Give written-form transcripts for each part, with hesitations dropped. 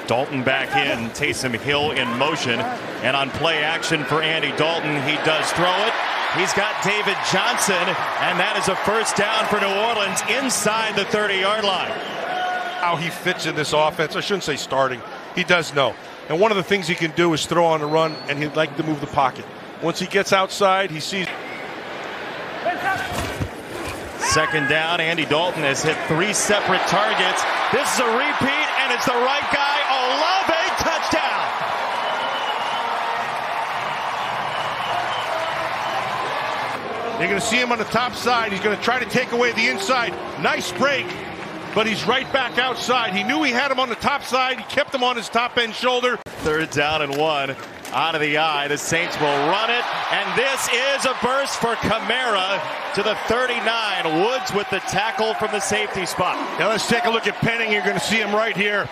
Dalton back in, Taysom Hill in motion, and on play action for Andy Dalton, he does throw it. He's got David Johnson, and that is a first down for New Orleans inside the 30-yard line. How he fits in this offense, I shouldn't say starting, he does know. And one of the things he can do is throw on the run, and he'd like to move the pocket. Once he gets outside, he sees. Second down, Andy Dalton has hit 3 separate targets. This is a repeat, and it's the right guy, Olave, touchdown! You're going to see him on the top side. He's going to try to take away the inside. Nice break, but he's right back outside. He knew he had him on the top side. He kept him on his top end shoulder. Third down and 1. Out of the eye, the Saints will run it, and this is a burst for Kamara to the 39. Woods with the tackle from the safety spot. Now let's take a look at Penning. You're going to see him right here.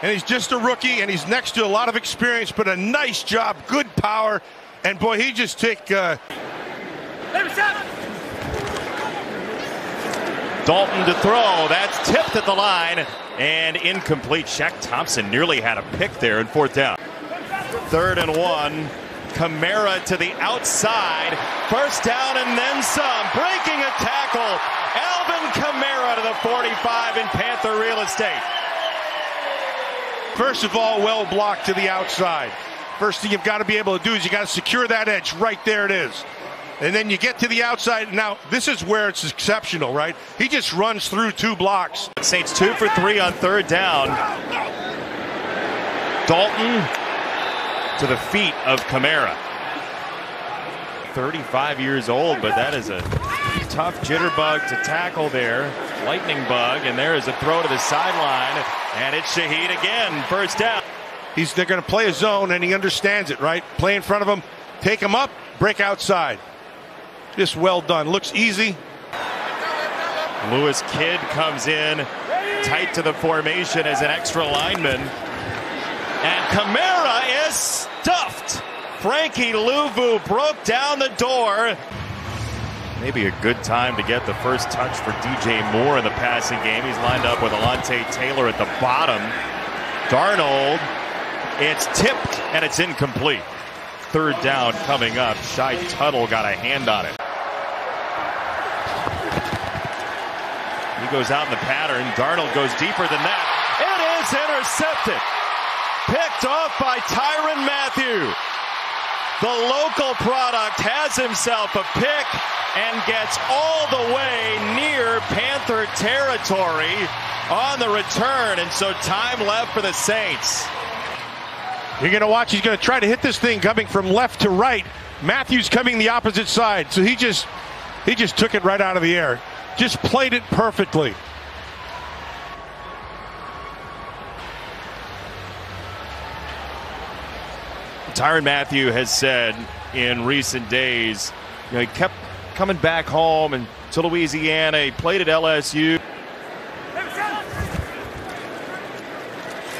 And he's just a rookie, and he's next to a lot of experience, but a nice job, good power. And boy, he just took... Dalton to throw. That's tipped at the line and incomplete. Shaq Thompson nearly had a pick there in 4th down. 3rd and 1. Kamara to the outside. First down and then some. Breaking a tackle. Alvin Kamara to the 45 in Panther real estate. First of all, well blocked to the outside. First thing you've got to be able to do is you got to secure that edge. Right there it is. And then you get to the outside. Now, this is where it's exceptional, right? He just runs through 2 blocks. Saints 2 for 3 on 3rd down. Dalton to the feet of Kamara. 35 years old, but that is a tough jitterbug to tackle there. Lightning bug, and there is a throw to the sideline, and it's Shaheed again. First down. They're going to play a zone, and he understands it, right? Play in front of him, take him up, break outside. Just well done. Looks easy. Lewis Kidd comes in tight to the formation as an extra lineman. And Kamara is stuffed. Frankie Louvu broke down the door. Maybe a good time to get the first touch for DJ Moore in the passing game. He's lined up with Alontae Taylor at the bottom. Darnold, it's tipped and it's incomplete. 3rd down coming up. Shai Tuttle got a hand on it. He goes out in the pattern. Darnold goes deeper than that. It is intercepted. Picked off by Tyrann Mathieu. The local product has himself a pick and gets all the way near Panther territory on the return. And so time left for the Saints. You're going to watch. He's going to try to hit this thing coming from left to right. Matthew's coming the opposite side. So he just took it right out of the air. Just played it perfectly. Tyrann Mathieu has said in recent days, he kept coming back home and to Louisiana. He played at LSU.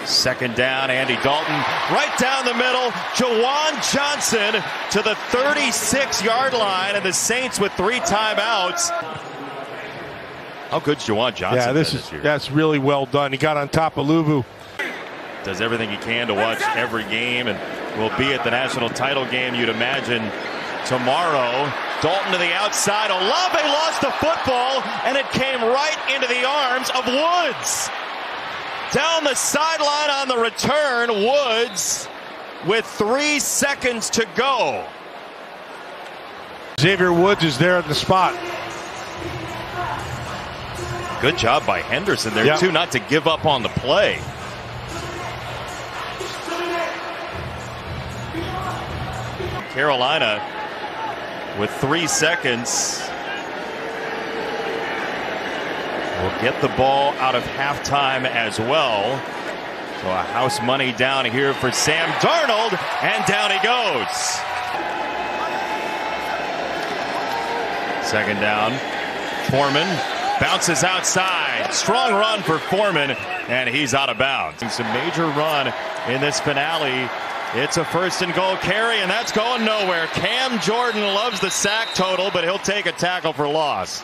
Second down, Andy Dalton right down the middle. Jawan Johnson to the 36-yard line, and the Saints with 3 timeouts. How good's Jawan Johnson? Yeah, that's really well done. He got on top of Louvu. Does everything he can to watch every game, and will be at the national title game, you'd imagine, tomorrow. Dalton to the outside. Olave lost the football, and it came right into the arms of Woods. Down the sideline on the return, Woods with 3 seconds to go. Xavier Woods is there at the spot. Good job by Henderson there, too, not to give up on the play. Carolina with 3 seconds will get the ball out of halftime as well. So a house money down here for Sam Darnold, and down he goes. Second down. Foreman bounces outside. Strong run for Foreman, and he's out of bounds. It's a major run in this finale. It's a 1st and goal carry, and that's going nowhere. Cam Jordan loves the sack total, but he'll take a tackle for loss.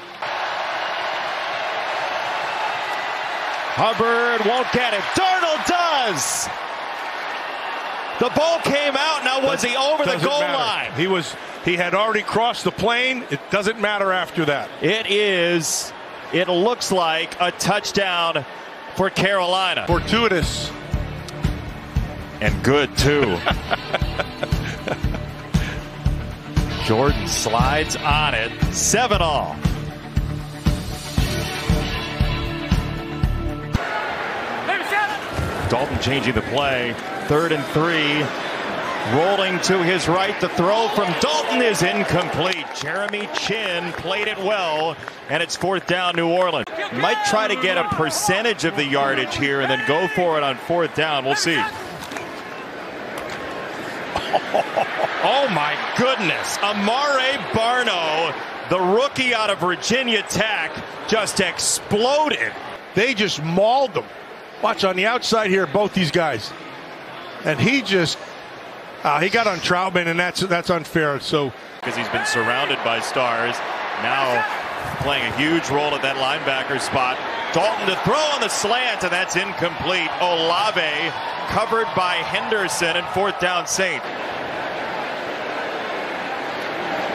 Hubbard won't get it. Darnold does. The ball came out. Now was he over the goal line? He had already crossed the plane. It doesn't matter after that. It looks like a touchdown for Carolina. Fortuitous. And good, too. Jordan slides on it. 7-all. Dalton changing the play. 3rd and 3. Rolling to his right. The throw from Dalton is incomplete. Jeremy Chin played it well, and it's 4th down, New Orleans. Might try to get a percentage of the yardage here and then go for it on 4th down. We'll see. Oh, my goodness. Amare Barno, the rookie out of Virginia Tech, just exploded. They just mauled them. Watch on the outside here, both these guys. And he just, he got on Troutman, and that's unfair. So because he's been surrounded by stars, now playing a huge role at that linebacker spot. Dalton to throw on the slant, and that's incomplete. Olave covered by Henderson, and 4th down Saint.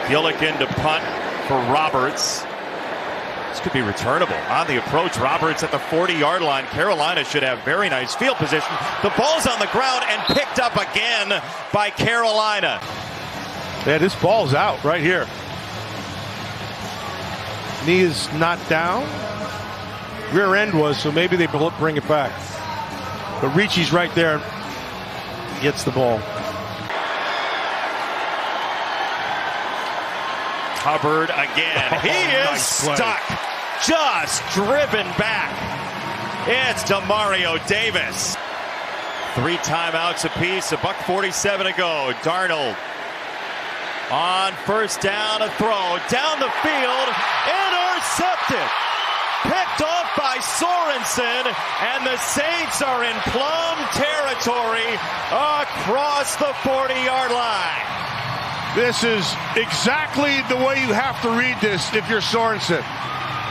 Gillikin to punt for Roberts. This could be returnable. On the approach, Roberts at the 40-yard line. Carolina should have very nice field position. The ball's on the ground and picked up again by Carolina. Yeah, this ball's out right here. Knee is not down. Rear end was, so maybe they bring it back. But Ricci's right there. Gets the ball. Hubbard again. He is stuck. Just driven back. It's Demario Davis. 3 timeouts apiece. $1:47 to go. Darnold on 1st down, a throw down the field. Intercepted. Picked off by Sorensen. And the Saints are in plum territory across the 40-yard line. This is exactly the way you have to read this if you're Sorensen.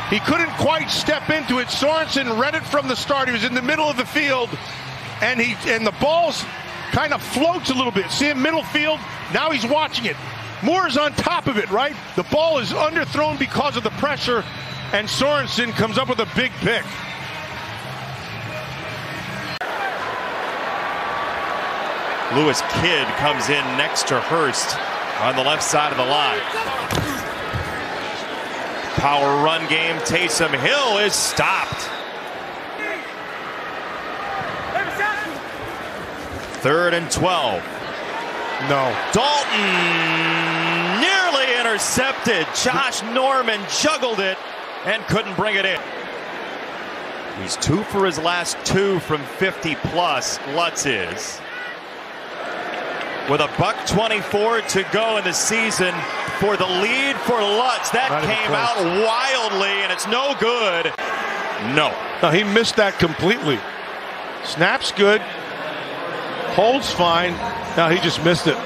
He couldn't quite step into it. Sorensen read it from the start. He was in the middle of the field, and the ball's kind of floats a little bit. See him middle field? Now he's watching it. Moore's on top of it, right? The ball is underthrown because of the pressure, and Sorensen comes up with a big pick. Lewis Kidd comes in next to Hurst on the left side of the line. Power run game. Taysom Hill is stopped. 3rd and 12. No. Dalton nearly intercepted. Josh Norman juggled it and couldn't bring it in. He's 2 for his last 2 from 50 plus. Lutz is. With $1:24 to go in the season for the lead for Lutz. That came out wildly, and it's no good. No, he missed that completely. Snap's good. Holds fine. Now he just missed it.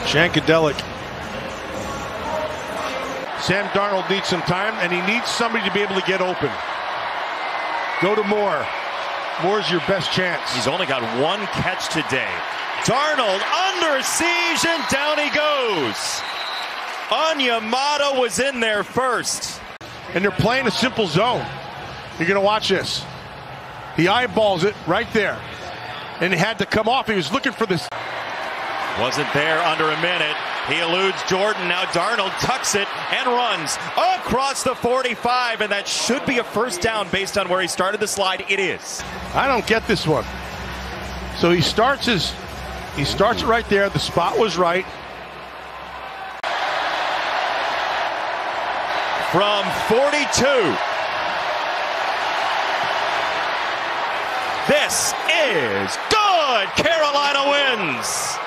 Shankadelic. Sam Darnold needs some time, and he needs somebody to be able to get open. Go to Moore. Moore's your best chance. He's only got 1 catch today. Darnold under siege, and down he goes. Onyemata was in there first. And they're playing a simple zone. You're going to watch this. He eyeballs it right there. And it had to come off. He was looking for this. Wasn't there under a minute. He eludes Jordan. Now Darnold tucks it and runs across the 45. And that should be a 1st down based on where he started the slide. It is. I don't get this one. So he starts it right there. The spot was right. From 42. This is good. Carolina wins.